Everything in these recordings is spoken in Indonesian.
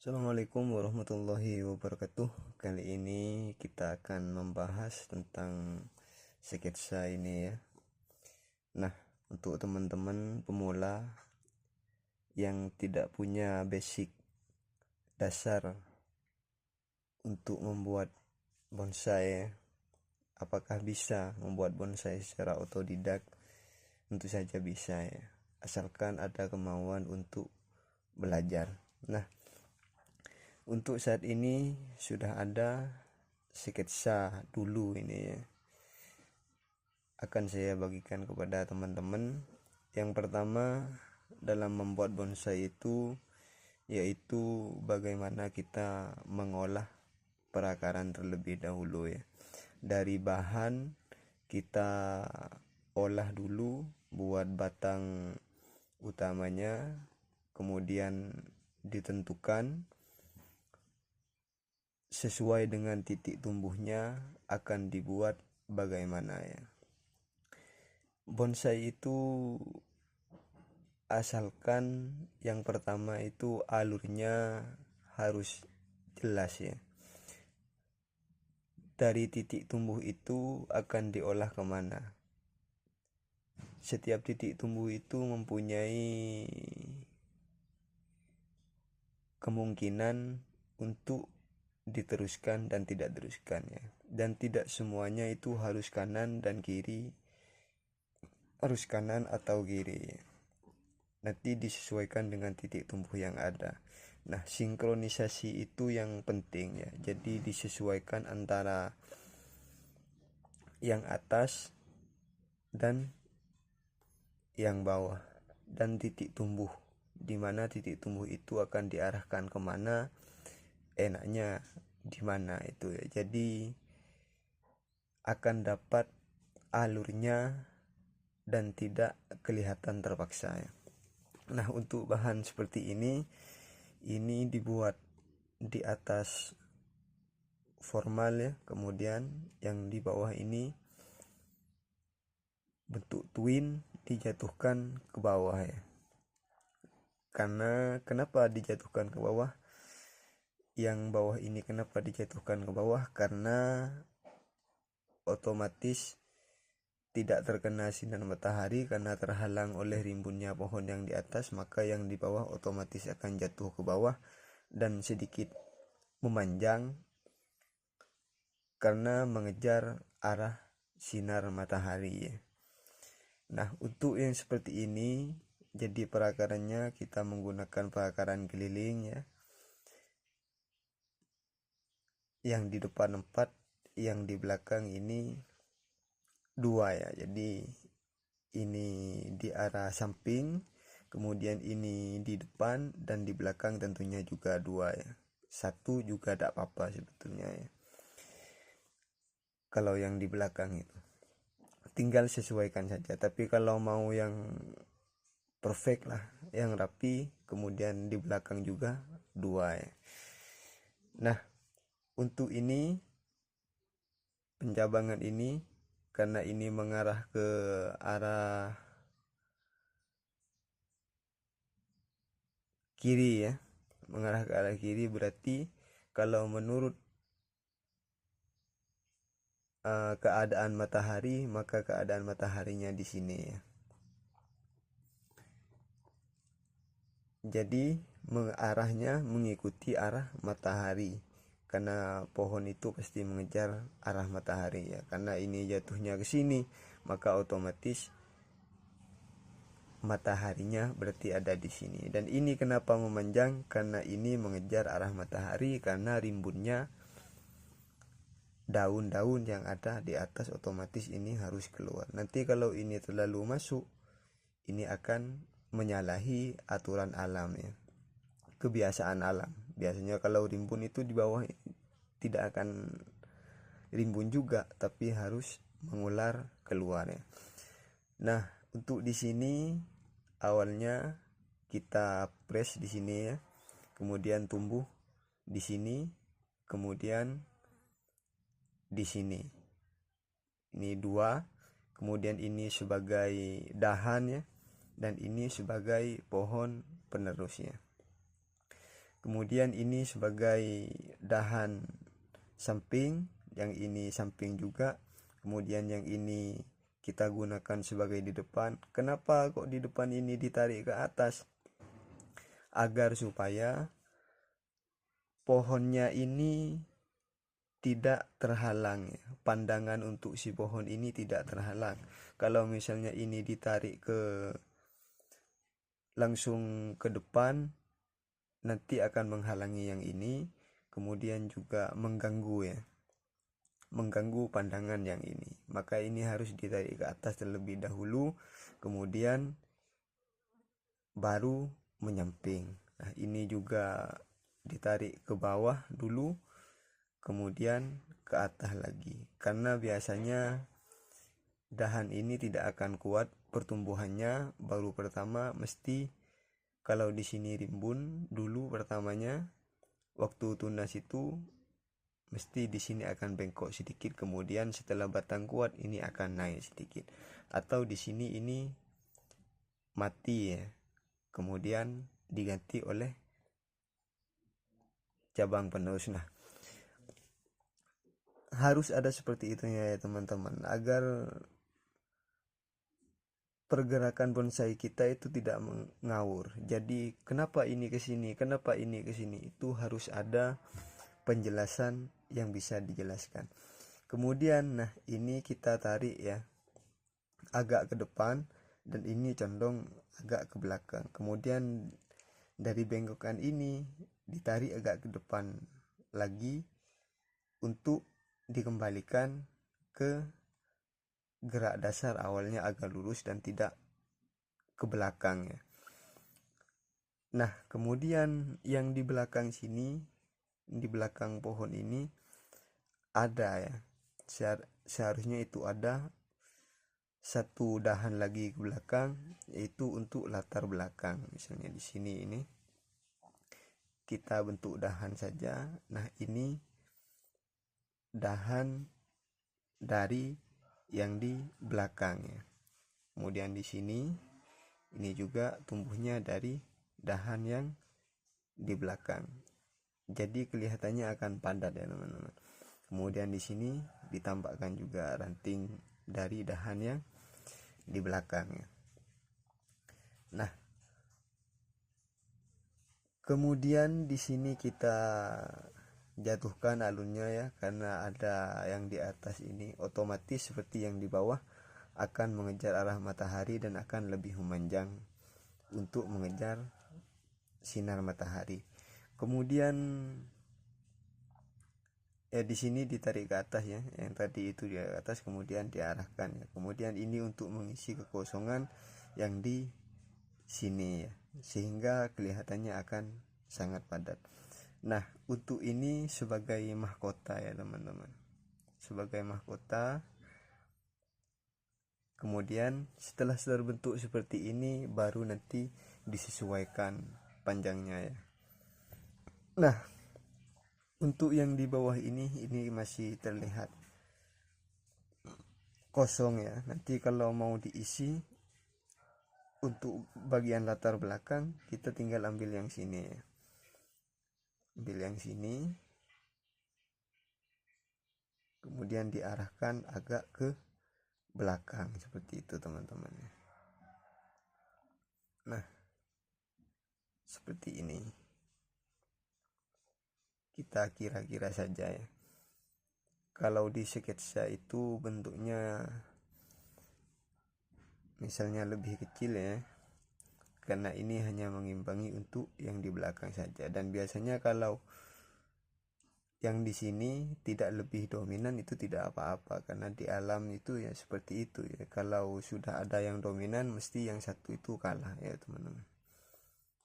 Assalamualaikum warahmatullahi wabarakatuh. Kali ini kita akan membahas tentang sketsa ini ya. Nah, untuk teman-teman pemula yang tidak punya basic dasar untuk membuat bonsai ya, apakah bisa membuat bonsai secara otodidak? Tentu saja bisa ya, asalkan ada kemauan untuk belajar. Nah, untuk saat ini sudah ada sketsa dulu ini ya, akan saya bagikan kepada teman-teman. Yang pertama dalam membuat bonsai itu yaitu bagaimana kita mengolah perakaran terlebih dahulu ya. Dari bahan kita olah dulu buat batang utamanya, kemudian ditentukan sesuai dengan titik tumbuhnya akan dibuat bagaimana ya. Bonsai itu asalkan yang pertama itu alurnya harus jelas ya. Dari titik tumbuh itu akan diolah kemana. Setiap titik tumbuh itu mempunyai kemungkinan untuk diteruskan dan tidak teruskan ya. Dan tidak semuanya itu harus kanan dan kiri, harus kanan atau kiri. Nanti disesuaikan dengan titik tumbuh yang ada. Nah, sinkronisasi itu yang penting ya. Jadi disesuaikan antara yang atas dan yang bawah dan titik tumbuh, dimana titik tumbuh itu akan diarahkan kemana, enaknya di mana itu ya. Jadi akan dapat alurnya dan tidak kelihatan terpaksa ya. Nah, untuk bahan seperti ini dibuat di atas formal ya, kemudian yang di bawah ini bentuk twin dijatuhkan ke bawah ya. Karena kenapa dijatuhkan ke bawah? Yang bawah ini kenapa dijatuhkan ke bawah? Karena otomatis tidak terkena sinar matahari karena terhalang oleh rimbunnya pohon yang di atas, maka yang di bawah otomatis akan jatuh ke bawah dan sedikit memanjang karena mengejar arah sinar matahari ya. Nah, untuk yang seperti ini jadi perakarannya kita menggunakan perakaran keliling ya. Yang di depan 4, yang di belakang ini 2 ya. Jadi ini di arah samping, kemudian ini di depan, dan di belakang tentunya juga 2 ya. 1 juga tidak apa-apa sebetulnya ya, kalau yang di belakang itu tinggal sesuaikan saja. Tapi kalau mau yang perfect lah, yang rapi, kemudian di belakang juga 2 ya. Nah, untuk ini pencabangan ini karena ini mengarah ke arah kiri ya, mengarah ke arah kiri, berarti kalau menurut keadaan matahari, maka keadaan mataharinya di sini ya. Jadi mengarahnya mengikuti arah matahari, karena pohon itu pasti mengejar arah matahari ya. Karena ini jatuhnya ke sini, maka otomatis mataharinya berarti ada di sini. Dan ini kenapa memanjang? Karena ini mengejar arah matahari, karena rimbunnya daun-daun yang ada di atas otomatis ini harus keluar. Nanti kalau ini terlalu masuk, ini akan menyalahi aturan alam ya, kebiasaan alam. Biasanya kalau rimbun itu di bawah tidak akan rimbun juga, tapi harus mengular keluar ya. Nah, untuk di sini awalnya kita press di sini ya, kemudian tumbuh di sini, kemudian di sini. Ini 2, kemudian ini sebagai dahan ya, dan ini sebagai pohon penerusnya. Kemudian ini sebagai dahan samping, yang ini samping juga. Kemudian yang ini kita gunakan sebagai di depan. Kenapa kok di depan ini ditarik ke atas? Agar supaya pohonnya ini tidak terhalang ya. Pandangan untuk si pohon ini tidak terhalang. Kalau misalnya ini ditarik langsung ke depan, nanti akan menghalangi yang ini, kemudian juga mengganggu ya, mengganggu pandangan yang ini. Maka ini harus ditarik ke atas terlebih dahulu, kemudian baru menyamping. Nah, ini juga ditarik ke bawah dulu, kemudian ke atas lagi, karena biasanya dahan ini tidak akan kuat pertumbuhannya. Baru pertama mesti, kalau di sini rimbun dulu pertamanya, waktu tunas itu mesti di sini akan bengkok sedikit, kemudian setelah batang kuat ini akan naik sedikit. Atau di sini ini mati ya, kemudian diganti oleh cabang penerus. Nah, harus ada seperti itu ya teman-teman, agar pergerakan bonsai kita itu tidak mengawur. Jadi kenapa ini ke sini, kenapa ini ke sini, itu harus ada penjelasan yang bisa dijelaskan. Kemudian nah ini kita tarik ya agak ke depan, dan ini condong agak ke belakang. Kemudian dari bengkokan ini ditarik agak ke depan lagi untuk dikembalikan ke gerak dasar awalnya agak lurus dan tidak ke belakang ya. Nah, kemudian yang di belakang sini, di belakang pohon ini ada ya, seharusnya itu ada satu dahan lagi ke belakang, yaitu untuk latar belakang. Misalnya di sini ini kita bentuk dahan saja. Nah, ini dahan dari yang di belakang ya. Kemudian di sini ini juga tumbuhnya dari dahan yang di belakang. Jadi kelihatannya akan padat ya teman-teman. Kemudian di sini ditambahkan juga ranting dari dahan yang di belakang ya. Nah, kemudian di sini kita jatuhkan alunnya ya, karena ada yang di atas ini, otomatis seperti yang di bawah akan mengejar arah matahari dan akan lebih memanjang untuk mengejar sinar matahari. Kemudian di sini ditarik ke atas ya, yang tadi itu di atas kemudian diarahkan ya. Kemudian ini untuk mengisi kekosongan yang di sini ya, sehingga kelihatannya akan sangat padat. Nah, untuk ini sebagai mahkota ya teman-teman, sebagai mahkota. Kemudian setelah terbentuk seperti ini, baru nanti disesuaikan panjangnya ya. Nah, untuk yang di bawah ini masih terlihat kosong ya. Nanti kalau mau diisi untuk bagian latar belakang, kita tinggal ambil yang sini ya. Ambil yang sini, kemudian diarahkan agak ke belakang seperti itu teman-teman. Nah, seperti ini kita kira-kira saja ya. Kalau di sketsa itu bentuknya misalnya lebih kecil ya, karena ini hanya mengimbangi untuk yang di belakang saja. Dan biasanya kalau yang di sini tidak lebih dominan itu tidak apa-apa, karena di alam itu ya seperti itu ya. Kalau sudah ada yang dominan, mesti yang satu itu kalah ya teman-teman.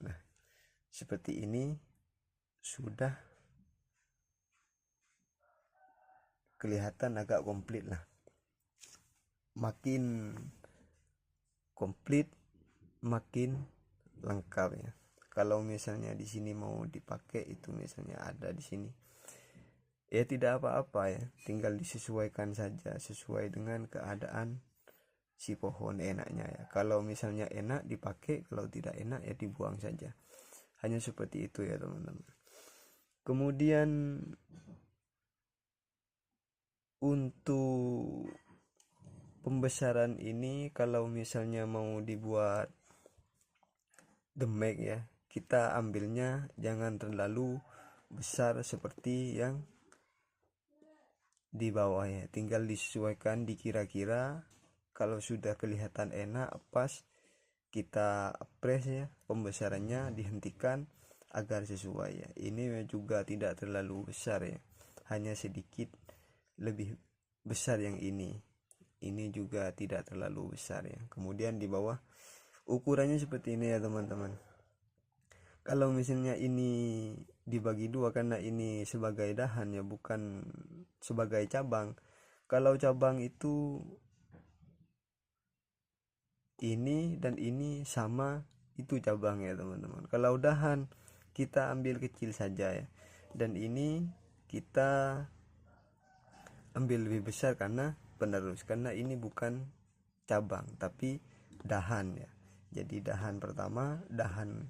Nah, seperti ini sudah kelihatan agak komplit lah. Makin komplit makin lengkap ya. Kalau misalnya di sini mau dipakai itu misalnya ada di sini, ya tidak apa-apa ya, tinggal disesuaikan saja sesuai dengan keadaan si pohon enaknya ya. Kalau misalnya enak dipakai, kalau tidak enak ya dibuang saja. Hanya seperti itu ya teman-teman. Kemudian untuk pembesaran ini, kalau misalnya mau dibuat demek ya, kita ambilnya jangan terlalu besar seperti yang di bawah ya, tinggal disesuaikan, dikira-kira. Kalau sudah kelihatan enak pas, kita press ya, pembesarannya dihentikan agar sesuai ya. Ini juga tidak terlalu besar ya, hanya sedikit lebih besar yang ini juga tidak terlalu besar ya. Kemudian di bawah ukurannya seperti ini ya teman-teman. Kalau misalnya ini dibagi dua, karena ini sebagai dahan ya, bukan sebagai cabang. Kalau cabang itu ini dan ini sama, itu cabang ya teman-teman. Kalau dahan kita ambil kecil saja ya, dan ini kita ambil lebih besar karena penerus, karena ini bukan cabang tapi dahan ya. Jadi dahan pertama, dahan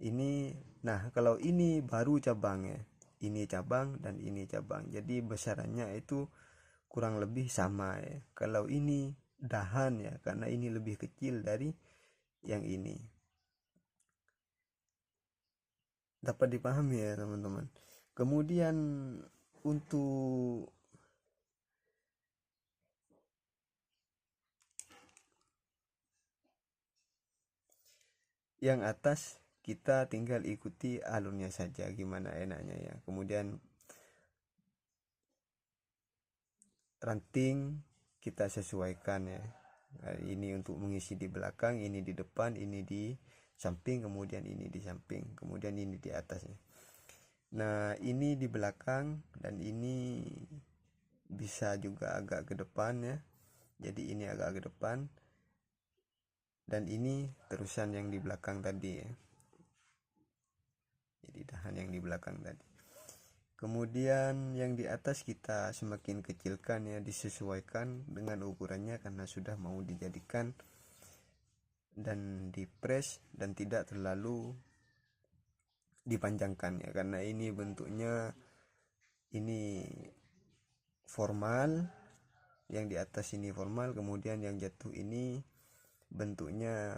ini. Nah kalau ini baru cabang ya, ini cabang dan ini cabang, jadi besarannya itu kurang lebih sama ya. Kalau ini dahan ya, karena ini lebih kecil dari yang ini. Dapat dipahami ya teman-teman. Kemudian untuk yang atas kita tinggal ikuti alurnya saja gimana enaknya ya. Kemudian ranting kita sesuaikan ya. Ini untuk mengisi di belakang, ini di depan, ini di samping, kemudian ini di samping, kemudian ini di atas ya. Nah ini di belakang dan ini bisa juga agak ke depan ya. Jadi ini agak ke depan dan ini terusan yang di belakang tadi ya. Jadi dahan yang di belakang tadi. Kemudian yang di atas kita semakin kecilkan ya, disesuaikan dengan ukurannya karena sudah mau dijadikan dan dipres, dan tidak terlalu dipanjangkan ya, karena ini bentuknya ini formal, yang di atas ini formal, kemudian yang jatuh ini bentuknya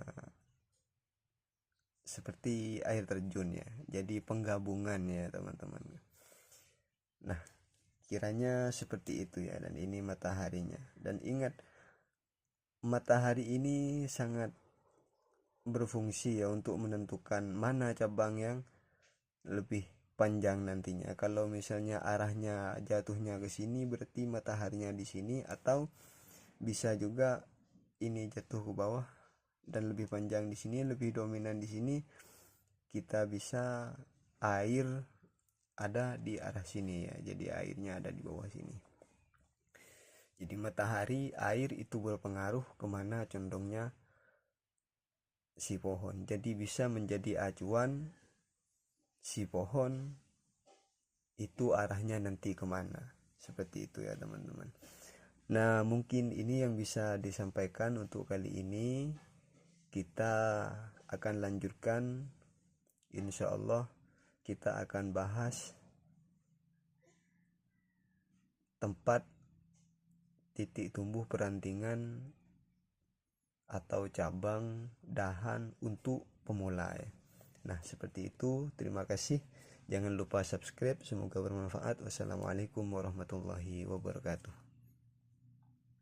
seperti air terjun ya, jadi penggabungan ya teman-teman. Nah kiranya seperti itu ya. Dan ini mataharinya, dan ingat matahari ini sangat berfungsi ya untuk menentukan mana cabang yang lebih panjang nantinya. Kalau misalnya arahnya jatuhnya ke sini, berarti mataharinya di sini, atau bisa juga ini jatuh ke bawah dan lebih panjang di sini, lebih dominan di sini. Kita bisa air ada di arah sini ya, jadi airnya ada di bawah sini. Jadi matahari, air itu berpengaruh kemana condongnya si pohon, jadi bisa menjadi acuan si pohon itu arahnya nanti kemana. Seperti itu ya teman-teman. Nah mungkin ini yang bisa disampaikan untuk kali ini. Kita akan lanjutkan, insya Allah kita akan bahas tempat titik tumbuh perantingan atau cabang dahan untuk pemula ya. Nah seperti itu, terima kasih, jangan lupa subscribe, semoga bermanfaat. Wassalamualaikum warahmatullahi wabarakatuh.